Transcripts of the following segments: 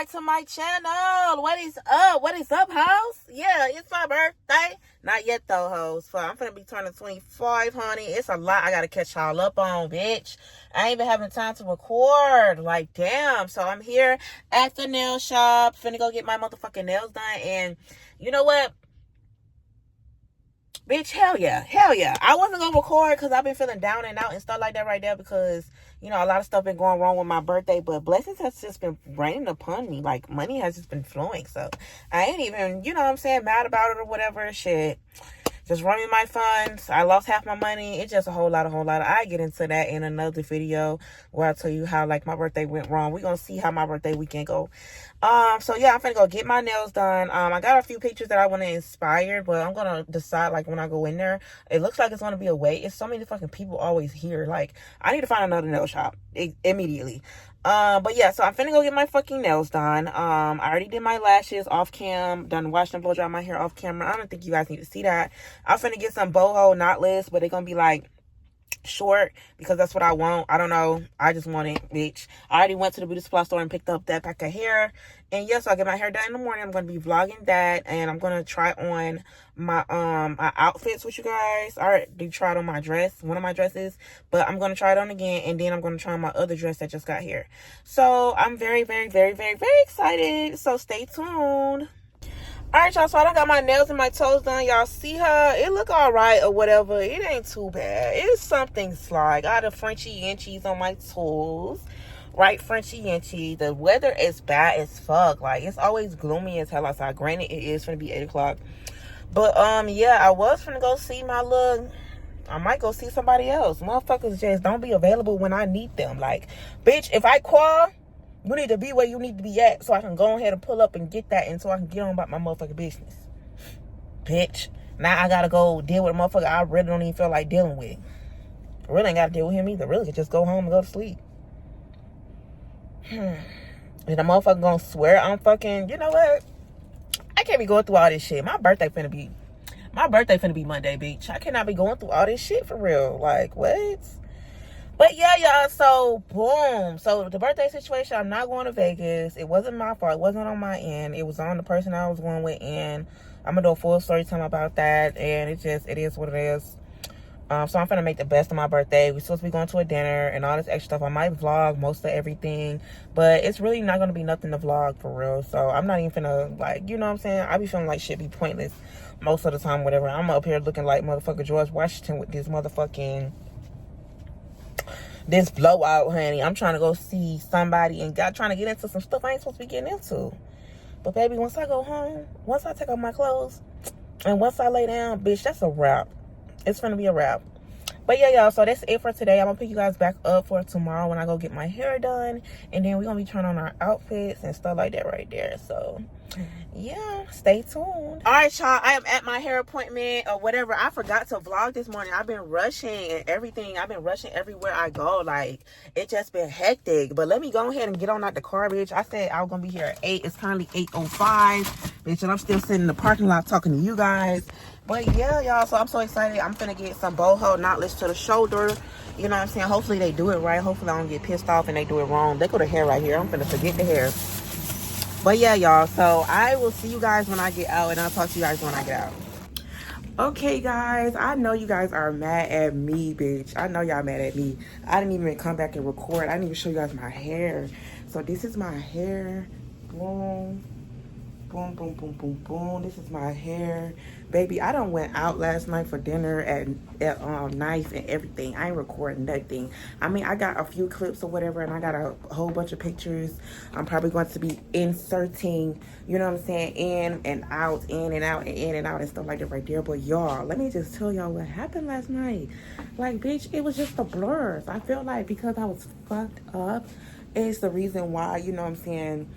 back to my channel. What is up? What is up, hoes? Yeah, it's my birthday. Not yet, though, hoes. So I'm finna be turning 25, honey. It's a lot I gotta catch y'all up on, bitch. I ain't even having time to record. Like, damn. So I'm here at the nail shop. Finna go get my motherfucking nails done. And you know what? Bitch, hell yeah. Hell yeah. I wasn't gonna record because I've been feeling down and out and stuff like that right there because, you know, a lot of stuff been going wrong with my birthday, but blessings has just been raining upon me. Like, money has just been flowing. So I ain't even, you know what I'm saying, mad about it or whatever. Shit. Just running my funds. I lost half my money. It's just a whole lot. I get into that in another video where I tell you how, like, my birthday went wrong. We're gonna see how my birthday weekend go. So yeah, I'm finna go get my nails done. I got a few pictures that I want to inspire, but I'm gonna decide, like, when I go in there. It looks like it's gonna be a wait. It's so many fucking people always here. Like, I need to find another nail shop immediately. But yeah, so I'm finna go get my fucking nails done. I already did my lashes off cam, done wash and blow dry my hair off camera. I don't think you guys need to see that. I'm finna get some boho knotless, but they're gonna be like short because that's what I want. I don't know, I just want it, bitch. I already went to the beauty supply store and picked up that pack of hair, and yes, I'll get my hair done in the morning. I'm gonna be vlogging that, and I'm gonna try on my my outfits with you guys. I already tried on my dress, one of my dresses, but I'm gonna try it on again, and then I'm gonna try on my other dress that just got here. So I'm very excited, so stay tuned. Alright, y'all, so I done got my nails and my toes done. Y'all see her? It look alright or whatever. It ain't too bad. It's something sly. Got a Frenchy inchies on my toes. Right, Frenchy inchy. The weather is bad as fuck. Like, it's always gloomy as hell outside. Granted, it is finna be 8 o'clock. But, yeah, I was finna go see my little... I might go see somebody else. Motherfuckers just don't be available when I need them. Like, bitch, if I call... you need to be where you need to be at so I can go ahead and pull up and get that, and so I can get on about my motherfucking business. Bitch. Now I gotta go deal with a motherfucker I really don't even feel like dealing with. I really ain't gotta deal with him either. Really could just go home and go to sleep. And the motherfucker gonna swear I'm fucking, you know what? I can't be going through all this shit. My birthday finna be Monday, bitch. I cannot be going through all this shit for real. Like, what? But yeah, y'all, so boom. So the birthday situation, I'm not going to Vegas. It wasn't my fault. It wasn't on my end. It was on the person I was going with, and I'm going to do a full story time about that, and it is what it is. So I'm finna make the best of my birthday. We're supposed to be going to a dinner and all this extra stuff. I might vlog most of everything, but it's really not going to be nothing to vlog for real. So I'm not even finna, like, you know what I'm saying? I be feeling like shit be pointless most of the time, whatever. I'm up here looking like motherfucker George Washington with this motherfucking... this blowout, honey. I'm trying to go see somebody and trying to get into some stuff I ain't supposed to be getting into. But baby, once I go home, once I take off my clothes, and once I lay down, bitch, that's a wrap. It's gonna be a wrap. But yeah, y'all, so that's it for today. I'm gonna pick you guys back up for tomorrow when I go get my hair done, and then we're gonna be trying on our outfits and stuff like that right there. So yeah, stay tuned. All right, y'all, I am at my hair appointment or whatever. I forgot to vlog this morning. I've been rushing and everything. I've been rushing everywhere I go. Like, it just been hectic. But let me go ahead and get on out the car, bitch. I said I was gonna be here at 8. It's currently 8:05, bitch, and I'm still sitting in the parking lot talking to you guys. But yeah, y'all, so I'm so excited. I'm finna get some boho knotless to the shoulder. You know what I'm saying? Hopefully they do it right. Hopefully I don't get pissed off and they do it wrong. They go to hair right here. I'm finna forget the hair. But yeah, y'all, so I will see you guys when I get out, and I'll talk to you guys when I get out. Okay, guys, I know you guys are mad at me, bitch. I know y'all mad at me. I didn't even come back and record. I didn't even show you guys my hair. So this is my hair. Boom. Boom, boom, boom, boom, boom. This is my hair. Baby, I done went out last night for dinner at nice and everything. I ain't recording nothing. I mean, I got a few clips or whatever, and I got a whole bunch of pictures. I'm probably going to be inserting, you know what I'm saying, in and out, in and out, and in and out, and stuff like that right there. But y'all, let me just tell y'all what happened last night. Like, bitch, it was just the blurs. I feel like because I was fucked up, it's the reason why, you know what I'm saying,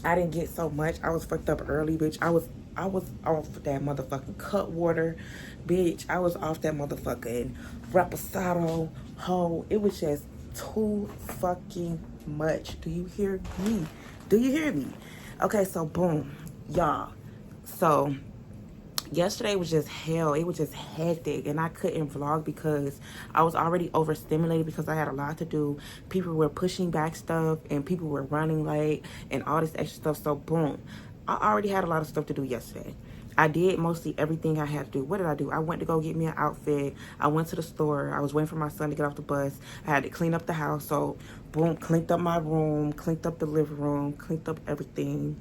I didn't get so much. I was fucked up early, bitch. I was off that motherfucking cut water, bitch. I was off that motherfucking reposado hoe. It was just too fucking much. Do you hear me? Do you hear me? Okay, so boom, y'all. So yesterday was just hell. It was just hectic, and I couldn't vlog because I was already overstimulated because I had a lot to do. People were pushing back stuff, and people were running late, and all this extra stuff. So boom, I already had a lot of stuff to do yesterday. I did mostly everything I had to do. What did I do? I went to go get me an outfit. I went to the store. I was waiting for my son to get off the bus. I had to clean up the house. So boom, cleaned up my room, cleaned up the living room, cleaned up everything.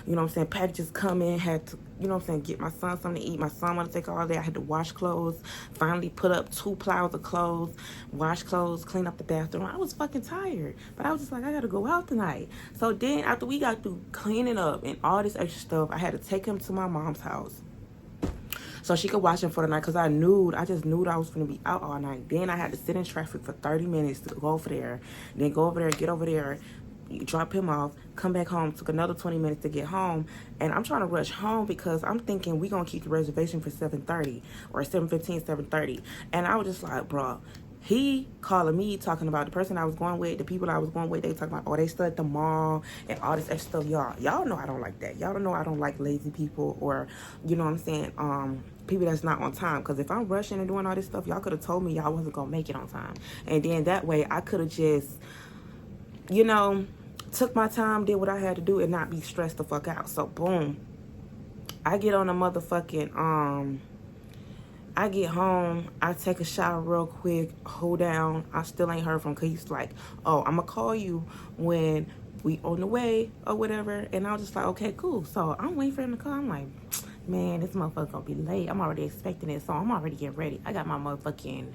You know what I'm saying? Packages come in, had to, you know what I'm saying, get my son something to eat. My son wanted to take all day. I had to wash clothes. Finally put up 2 piles of clothes, wash clothes, clean up the bathroom. I was fucking tired. But I was just like, I gotta go out tonight. So then after we got through cleaning up and all this extra stuff, I had to take him to my mom's house so she could watch him for the night, because I just knew that I was going to be out all night. Then I had to sit in traffic for 30 minutes to go over there. Then go over there, get over there, drop him off, come back home. Took another 20 minutes to get home. And I'm trying to rush home because I'm thinking we're going to keep the reservation for 7:30 or 7:15, 7:30. And I was just like, bro, he calling me talking about the person I was going with, the people I was going with. They talking about, oh, they still at the mall and all this extra stuff. Y'all know I don't like that. Y'all don't know I don't like lazy people, or, you know what I'm saying, people that's not on time. Because if I'm rushing and doing all this stuff, y'all could have told me y'all wasn't going to make it on time. And then that way I could have just, you know, took my time, did what I had to do, and not be stressed the fuck out. So boom, I get on a motherfucking I get home, I take a shower real quick, hold down. I still ain't heard from him, because he's like, oh, I'm gonna call you when we on the way or whatever. And I was just like, okay, cool. So I'm waiting for him to call. I'm like, man, this motherfucker gonna be late. I'm already expecting it, so I'm already getting ready. I got my motherfucking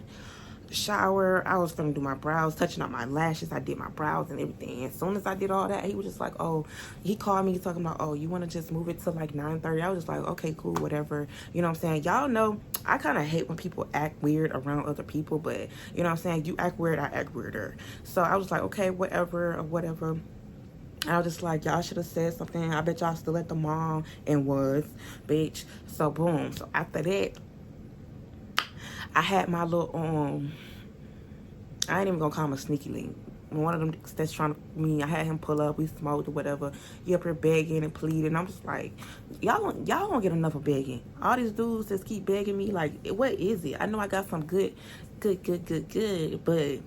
shower. I was gonna do my brows, touching up my lashes. I did my brows and everything. As soon as I did all that, he was just like, oh, he called me talking about, oh, you want to just move it to like 9:30? I was just like, okay, cool, whatever. You know what I'm saying? Y'all know I kind of hate when people act weird around other people, but you know what I'm saying, you act weird, I act weirder. So I was like, okay, whatever or whatever. I was just like, y'all should have said something. I bet y'all still at the mall, and was, bitch. So boom. So after that, I had my little, I ain't even gonna call him a sneaky link. One of them that's trying to me, I had him pull up, we smoked or whatever. He up here begging and pleading. I'm just like, y'all don't get enough of begging. All these dudes just keep begging me. Like, what is it? I know I got some good, but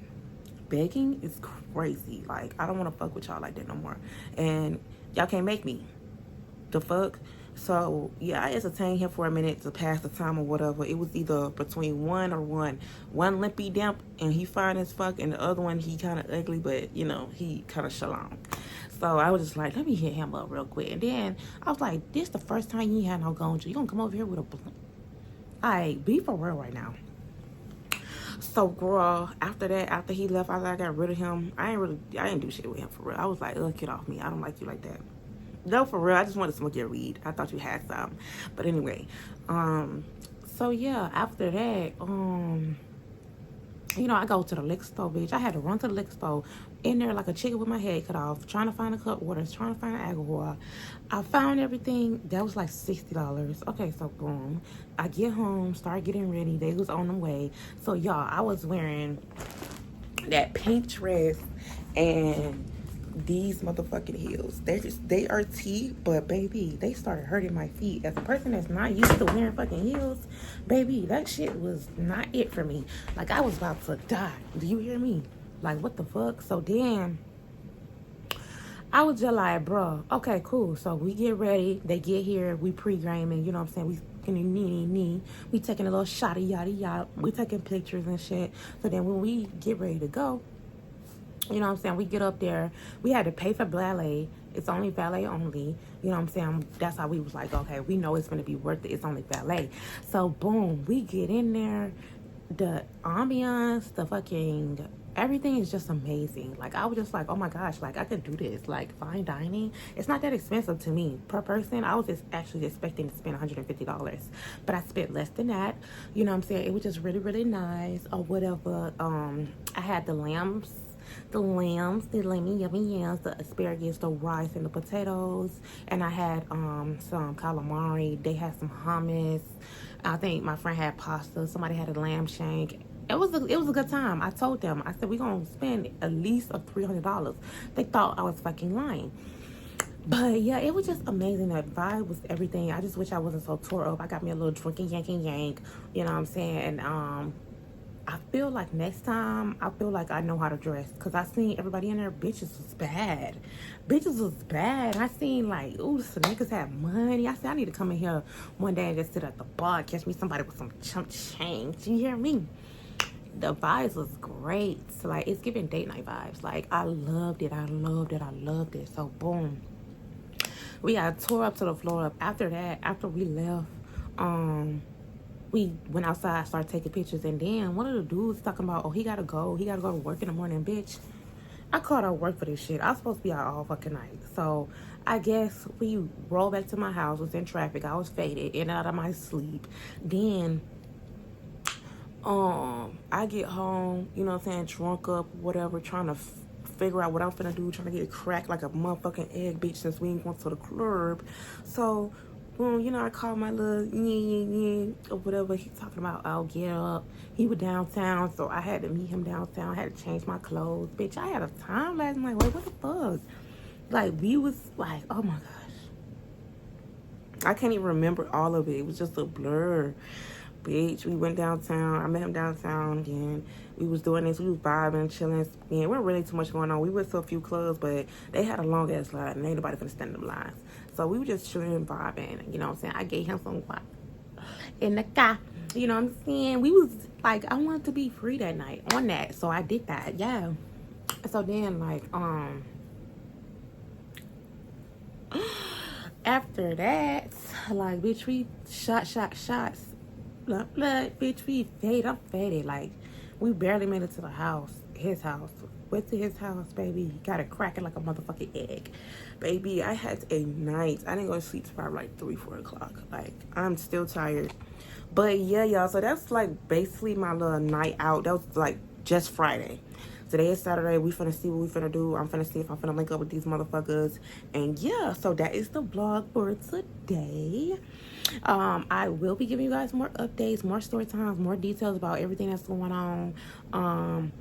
begging is crazy. Like, I don't want to fuck with y'all like that no more. And y'all can't make me. The fuck? So yeah, I entertained him for a minute to pass the time or whatever. It was either between one limpy damp and he fine as fuck, and the other one he kind of ugly, but you know, he kind of shalom. So I was just like, let me hit him up real quick. And then I was like, this the first time you had no gonja. You gonna come over here with a blunt? Alright, be for real right now. So girl, after that, after he left, after I got rid of him, I didn't do shit with him for real. I was like, ugh, get off me. I don't like you like that. No, for real, I just wanted to smoke your weed. I thought you had some. But anyway, so yeah, after that, you know, I go to the liquor store, bitch. I had to run to the liquor store, in there like a chicken with my head cut off, trying to find a cut waters, trying to find an alcohol. I found everything. That was like $60. Okay, so boom. I get home, start getting ready. They was on the way. So y'all, I was wearing that pink dress and these motherfucking heels. They are tea, but baby, they started hurting my feet. As a person that's not used to wearing fucking heels, baby, that shit was not it for me. Like, I was about to die. Do you hear me? Like, what the fuck? So then I was just like, bro, okay, cool. So we get ready. They get here. We pre-gaming. You know what I'm saying? We taking a little shotty yada yada. We taking pictures and shit. So then when we get ready to go, you know what I'm saying, we get up there. We had to pay for valet. It's only valet only. You know what I'm saying? That's how we was like, okay, we know it's going to be worth it. It's only valet. So, boom, we get in there. The ambiance, the fucking, everything is just amazing. Like, I was just like, oh my gosh, like, I could do this. Like, fine dining, it's not that expensive to me per person. I was just actually expecting to spend $150, but I spent less than that. You know what I'm saying? It was just really, really nice or whatever. I had the lamb yummy yams, the asparagus, the rice, and the potatoes. And I had some calamari. They had some hummus. I think my friend had pasta. Somebody had a lamb shank. It was a good time. I told them, I said, we're gonna spend at least $300. They thought I was fucking lying. But yeah, it was just amazing. That vibe was everything. I just wish I wasn't so tore up. I got me a little drinking yank. You know what I'm saying? And I feel like next time, I feel like I know how to dress. Because I seen everybody in there, bitches was bad. Bitches was bad. I seen like, ooh, some niggas had money. I said, I need to come in here one day and just sit at the bar, catch me somebody with some chump change. You hear me? The vibes was great. So like, it's giving date night vibes. Like, I loved it. I loved it. I loved it. So boom. We got tore up to the floor. After that, after we left, we went outside, started taking pictures, and then one of the dudes talking about, oh, he gotta go to work in the morning. Bitch, I called out work for this shit. I was supposed to be out all fucking night. So I guess we rolled back to my house, was in traffic, I was faded, in and out of my sleep. Then I get home, you know what I'm saying, drunk up, whatever, trying to figure out what I'm finna do, trying to get it cracked like a motherfucking egg, bitch, since we ain't going to the club. So boom, you know, I called my little or whatever he talking about. I'll get up. He was downtown, so I had to meet him downtown. I had to change my clothes. Bitch, I had a time last night. Like, what the fuck? Like, we was like, oh my gosh. I can't even remember all of it. It was just a blur. Bitch, we went downtown. I met him downtown again. We was doing this. We was vibing, chilling. Yeah, we weren't really too much going on. We went to a few clubs, but they had a long ass line, and ain't nobody finna stand in them lines. So we were just chilling, vibing. You know what I'm saying? I gave him some vibe in the car. You know what I'm saying? We was like, I wanted to be free that night on that, so I did that. Yeah. So then, like, after that, like, bitch, we shots. Blah, blah, bitch, we faded. I'm faded. Like, we barely made it to the house, his house. Went to his house, baby. Got it cracking like a motherfucking egg. Baby, I had a night. I didn't go to sleep till probably like 3, 4 o'clock. Like, I'm still tired. But yeah, y'all, so that's like basically my little night out. That was like just Friday. Today is Saturday. We finna see what we finna do. I'm finna see if I'm finna link up with these motherfuckers. And yeah, so that is the vlog for today. I will be giving you guys more updates, more story times, more details about everything that's going on.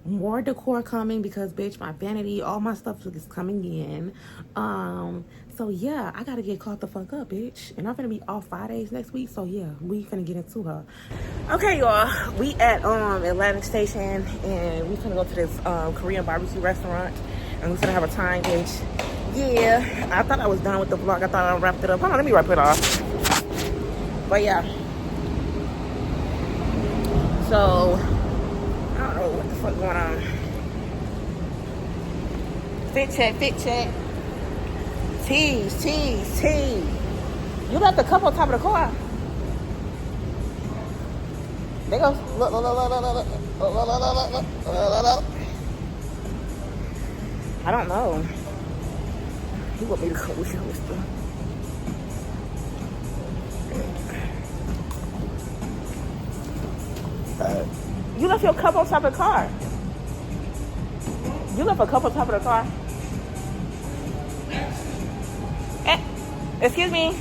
More decor coming because, bitch, my vanity, all my stuff is coming in. So yeah, I gotta get caught the fuck up, bitch. And I'm gonna be off 5 days next week. So yeah, we finna get into her. Okay, y'all, we at Atlantic Station, and we finna go to this Korean barbecue restaurant, and we finna have a time, bitch. Yeah, I thought I was done with the vlog. I thought I wrapped it up. Hold on, let me wrap it off. But yeah, so I don't know what the fuck going on. Fit check. Tease. You left the cup on top of the car. There goes. Look. I don't know. He want me to go with him. You left your cup on top of the car. You left a cup on top of the car. Excuse me.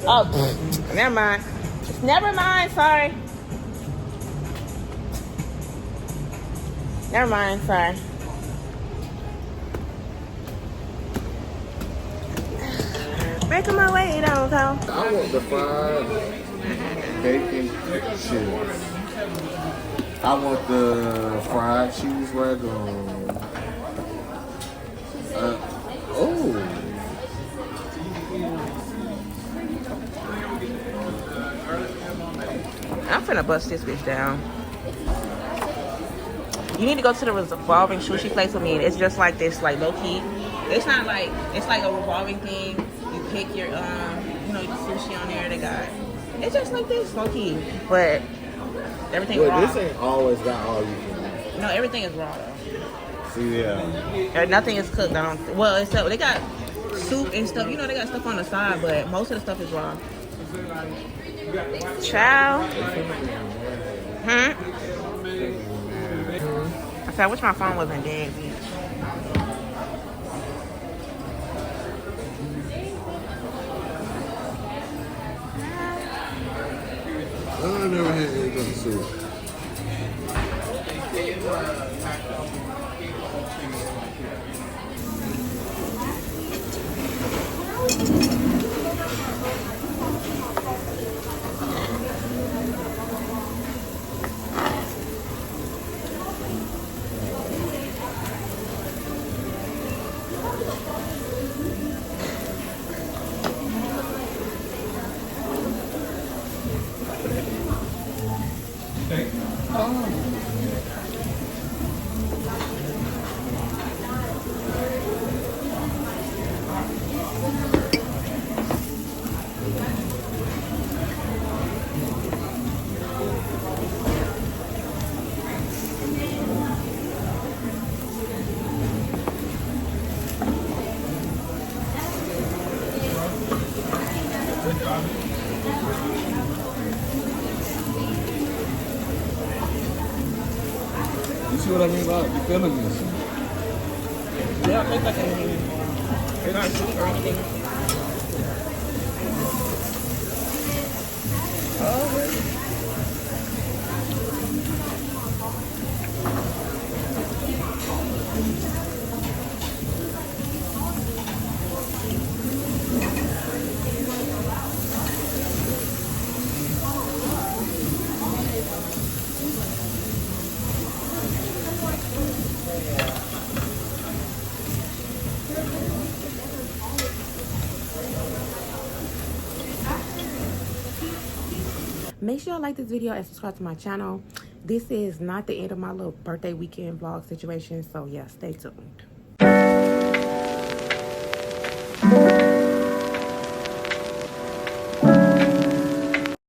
Oh, never mind. Sorry. Never mind. Sorry. Making my way downtown. I want the fried bacon cheese. I want the fried cheese wagon. Oh. I'm finna bust this bitch down. You need to go to the revolving sushi place with me. It's just like this, like low key. It's not like, it's like a revolving thing. You pick your, your sushi on there. They got, it's just like this, low key. But everything raw. This ain't always got all you can. No, everything is raw though. See, yeah. And nothing is cooked. Well, except they got soup and stuff. You know, they got stuff on the side, but most of the stuff is raw. Ciao. I said, I wish my phone wasn't dead, bitch. I never had eggs on the soup. what I mean about you feeling this? They don't look like anything. They're not sweet or anything. Oh, really? Make sure you like this video and subscribe to my channel. This is not the end of my little birthday weekend vlog situation, so yeah, stay tuned.